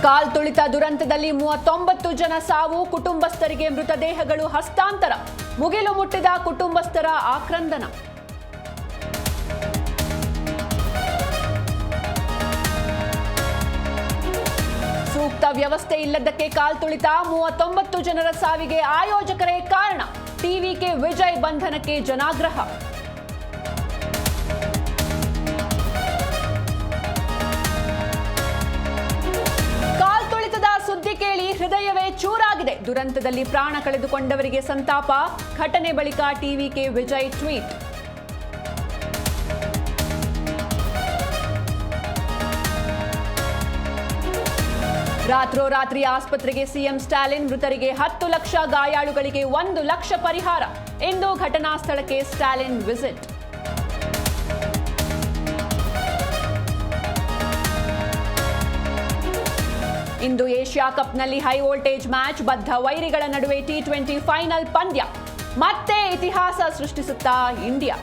ಕಾಲ್ತುಳಿತ ದುರಂತದಲ್ಲಿ 39 ಜನ ಸಾವು, ಕುಟುಂಬಸ್ಥರಿಗೆ ಮೃತದೇಹಗಳು ಹಸ್ತಾಂತರ. ಮುಗಿಲು ಮುಟ್ಟಿದ ಕುಟುಂಬಸ್ಥರ ಆಕ್ರಂದನ. ಸೂಕ್ತ ವ್ಯವಸ್ಥೆ ಇಲ್ಲದಕ್ಕೆ ಕಾಲ್ತುಳಿತ, 39 ಜನರ ಸಾವಿಗೆ ಆಯೋಜಕರೇ ಕಾರಣ. ಟಿವಿಕೆ ವಿಜಯ್ ಬಂಧನಕ್ಕೆ ಜನಾಗ್ರಹ. ಸುದ್ದಿ ಕೇಳಿ ಹೃದಯವೇ ಚೂರಾಗಿದೆ. ದುರಂತದಲ್ಲಿ ಪ್ರಾಣ ಕಳೆದುಕೊಂಡವರಿಗೆ ಸಂತಾಪ. ಘಟನೆ ಬಳಿಕ ಟಿವಿಕೆ ವಿಜಯ್ ಟ್ವೀಟ್. ರಾತ್ರೋರಾತ್ರಿ ಆಸ್ಪತ್ರೆಗೆ ಸಿಎಂ ಸ್ಟಾಲಿನ್. ಮೃತರಿಗೆ 10 ಲಕ್ಷ, ಗಾಯಾಳುಗಳಿಗೆ 1 ಲಕ್ಷ ಪರಿಹಾರ. ಇಂದು ಘಟನಾ ಸ್ಥಳಕ್ಕೆ ಸ್ಟಾಲಿನ್ ವಿಸಿಟ್. ಇಂದು ಏಷ್ಯಾ ಕಪ್ನಲ್ಲಿ ಹೈ ವೋಲ್ಟೇಜ್ ಮ್ಯಾಚ್. ಬದ್ಧ ವೈರಿಗಳ ನಡುವೆ T20 ಫೈನಲ್ ಪಂದ್ಯ. ಮತ್ತೆ ಇತಿಹಾಸ ಸೃಷ್ಟಿಸುತ್ತಾ ಇಂಡಿಯಾ.